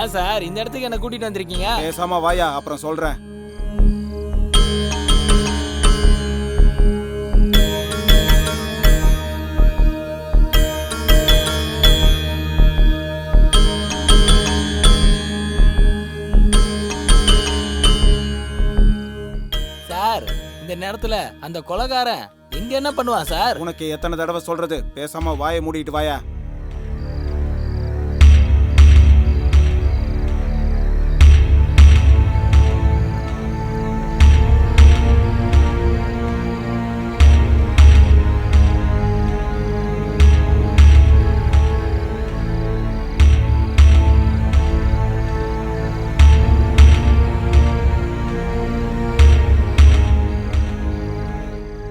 ஏன் சார் இந்த இடத்துக்கு என்ன கூட்டிட்டு வந்திருக்கீங்க? பேசாம வாயா, அப்புறம் சொல்றேன். சார் இந்த நேரத்துல அந்த கொலைகாரன் இங்க என்ன பண்ணுவான் சார்? உனக்கு எத்தனை தடவை சொல்றது? பேசாம வாயை மூடிட்டு வாயா.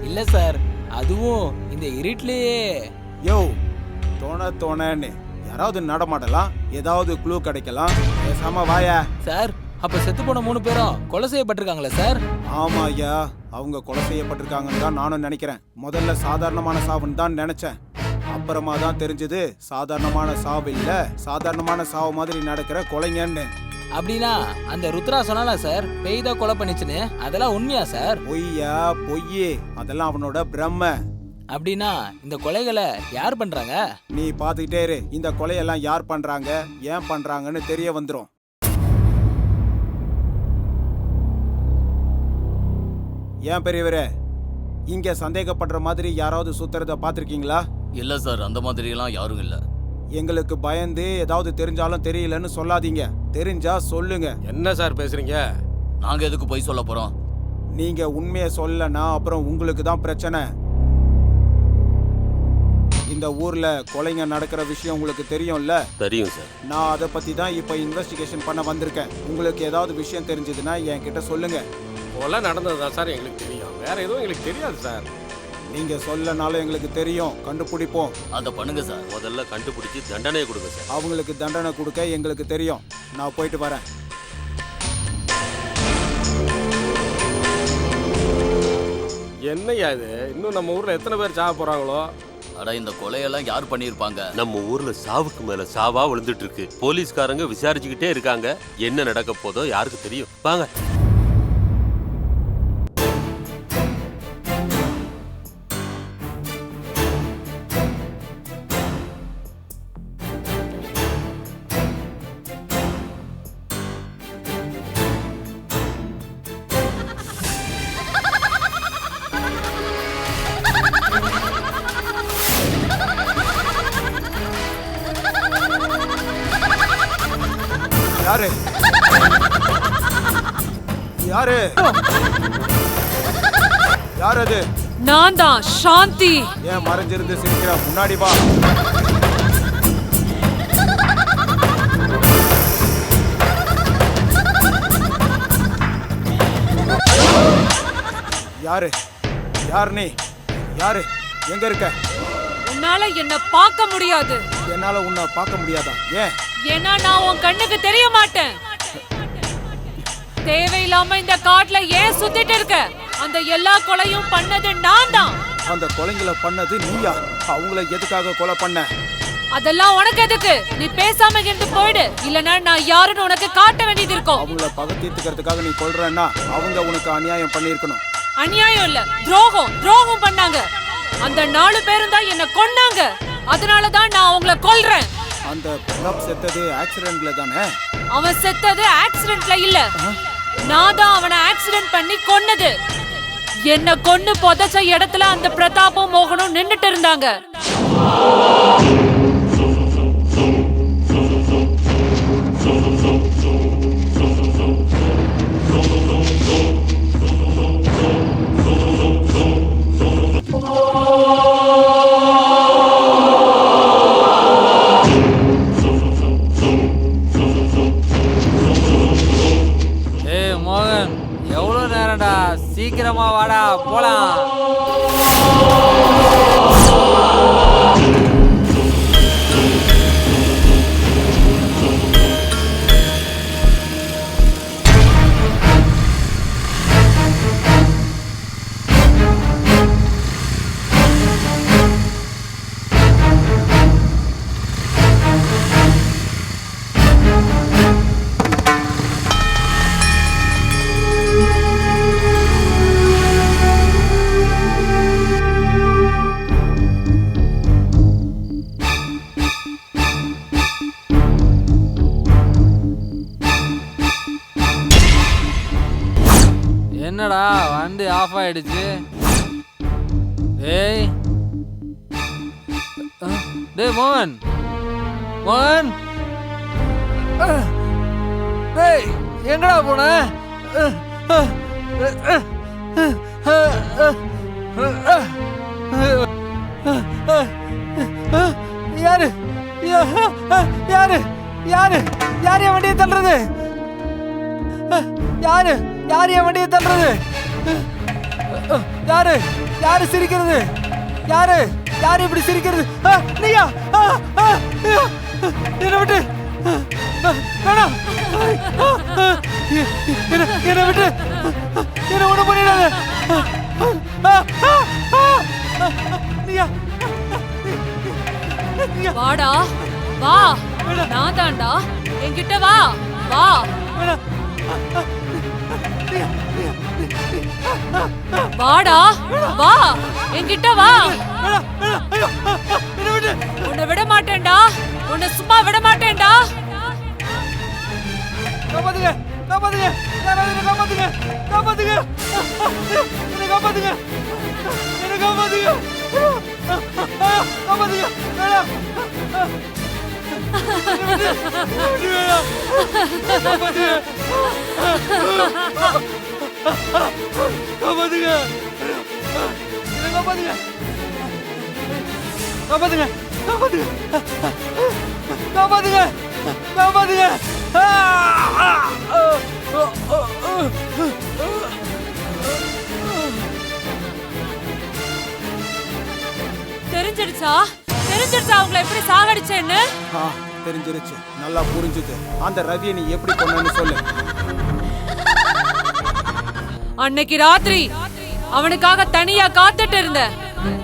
இல்ல சார், அதுவும் இந்த இருட்டிலேயே. யோ, தோணன்னு யாராவது நடமாடலாம், ஏதாவது க்ளூ கிடைக்கலாம். பேசாம வாயா. சார் அப்ப செத்து போன 3 பேரும் கொலை செய்யப்பட்டிருக்காங்களா சார்? ஆமா ஐயா, அவங்க கொலை செய்யப்பட்டிருக்காங்கன்னு தான் நானும் நினைக்கிறேன். முதல்ல சாதாரணமான சாவுன்னு தான் நினைச்சேன். அப்புறமா தான் தெரிஞ்சது சாதாரணமான சாவு இல்ல, சாதாரணமான சாவு மாதிரி நடக்கிற கொலைங்கன்னு. அப்படின்னா அந்த ருத்ரா சொன்னால சார் பேய் தான் கொலை பண்ணிச்சுன்னு, அதெல்லாம் உண்மையா சார்? பொய்யா? பொய்யே, அதெல்லாம் அவனோட பிரம்ம. அப்படின்னா இந்த கொலைகளை யார் பண்றாங்க? நீ பாத்துக்கிட்டே இரு, இந்த கொலையெல்லாம் யார் பண்றாங்க, ஏன் பண்றாங்கன்னு தெரிய வந்துரும். ஏன் பெரியவரே, இங்க சந்தேகப்படுற மாதிரி யாராவது சுத்துறத பாத்திருக்கீங்களா? இல்ல சார், அந்த மாதிரி எல்லாம் யாரும் இல்ல. எங்களுக்கு பயந்து ஏதாவது தெரிஞ்சாலும் தெரியலன்னு சொல்லாதீங்க. தெரிஞ்சா சொல்லுங்க. என்ன சார் பேசுறீங்க? நாங்க எதுக்கு போய் சொல்ல போறோம்? நீங்க உண்மையை சொல்லனா அப்புறம் உங்களுக்கு தான் பிரச்சனை. இந்த ஊர்ல கொலைங்க நடக்கிற விஷயம் உங்களுக்கு தெரியும்ல? தெரியும் சார். நான் அதை பத்தி தான் இப்ப இன்வெஸ்டிகேஷன் பண்ண வந்திருக்கேன். உங்களுக்கு ஏதாவது விஷயம் தெரிஞ்சதுன்னா என்கிட்ட சொல்லுங்க. கொலை நடந்ததா சார் எங்களுக்கு தெரியும், வேற எதுவும் எங்களுக்கு தெரியாது சார். நீங்க சொல்லனாலும் எங்களுக்கு தெரியும், கண்டுபிடிப்போம். அத பண்ணுங்க சார். முதல்ல கண்டுபிடிச்சு தண்டனை கொடுங்க சார். அவங்களுக்கு தண்டனை கொடுக்க எங்களுக்கு தெரியும். நான் போயிட்டு வரேன். என்னையா இது? இன்னும் நம்ம ஊர்ல எத்தனை பேர் சாக போறாங்களோ? அட, இந்த கொலையெல்லாம் யார் பண்ணிருப்பாங்க? நம்ம ஊர்ல சாவுக்கு மேல சாவா விழுந்துட்டு இருக்கு. போலீஸ்காரங்க விசாரிச்சுக்கிட்டே இருக்காங்க. என்ன நடக்க போதோ யாருக்கு தெரியும். வாங்க. யாரு யாரு யார் அது? நான் தான் சாந்தி. ஏன் மறைஞ்சிருந்து சிரிக்கிற? முன்னாடி வா. யாரு யார் நீ? யாரு? எங்க இருக்க? உன்னால என்ன பார்க்க முடியாது. என்னால உன்னை பார்க்க முடியாதா? ஏன்? ஏன்னா நான் உன் கண்ணுக்கு தெரிய மாட்டேன். தேவையில்லாம இந்த காட்டுல ஏன் சுத்திட்டு இருக்க? அந்த எல்லா கொலையும் பண்ணது நான் தான். அந்த கொலைங்களை பண்ணது நீயா? அவங்கள எதுக்காக கொலை பண்ண? அதெல்லாம் உனக்கு எதுக்கு? நீ பேசாம இருந்து போயிடு, இல்லனா நான் யாருன்னு உனக்கு காட்ட வேண்டியது இருக்கும். அவங்கள பகை தீர்த்துக்கிறதுக்காக நீ கொல்றன்னா அவங்க உனக்கு அநியாயம் பண்ணிருக்கணும். அநியாயம் இல்ல, துரோகம் பண்ணாங்க. அந்த 4 பேரும் தான் என்ன கொன்னாங்க. அதனால தான் நான் அவங்கள கொல்றேன். அந்த பிரதாப் செத்தது ஆக்சிடென்ட்ல தானே? அவன் செத்தது ஆக்சிடென்ட்ல இல்ல, நான் தான் அவனை ஆக்சிடென்ட் பண்ணி கொன்னது. என்ன கொன்னு புதைச்ச இடத்துல அந்த பிரதாப்பும் மோகனும் நின்னுட்டு இருந்தாங்க. சீக்கிரமா வாடா, போலாம். என்னடா வண்டி ஆஃப் ஆயிடுச்சு? டேய் டேய் மோகன், மோகன், டேய் எங்கடா போன? யாரு யாரு யாரு யார் என் வண்டியை தள்ளுறது? யாரு யார் என் வண்டியை தள்ளுறது? யாரு யாரு சிரிக்கிறது? யாரு யாரு இப்படி சிரிக்கிறது? நீயா? என்ன விட்டு வேணாம், என்ன விட்டு என்ன ஒண்ணு பண்ணிடாத. நீயா? வாடா வா, நான் தான்டா, என்கிட்ட வா வா. வாடா வா, என்கிட்ட வா. உன்னை விட மாட்டேன்டா, உன்னை சும்மா விட மாட்டேன்டா. காப்பாத்துங்க, காப்பாத்துங்க, காப்பாத்துங்க, காப்பாத்துங்க, என்ன காப்பாத்துங்க, என்ன காப்பாத்துங்க, காப்பாத்துங்க, வேணாம், வேணாம், காப்பாத்துங்க, காப்பாத்துங்க, என்ன காப்பாத்துங்க, காப்பாத்துங்க, காப்பாத்துங்க, காப்பாத்துங்க, காப்பாத்துங்க. தெரிஞ்சிடுச்சா? தெரிஞ்சிடுச்சா அவங்களை எப்படி சாகடிச்சேன்னு? தெரிஞ்சிருச்சு, நல்லா புரிஞ்சுது. அந்த ரவியை நீ எப்படி கொன்னன்னு சொல்லு. அன்னைக்கு ராத்திரி அவனுக்காக தனியா காத்துட்டு இருந்த.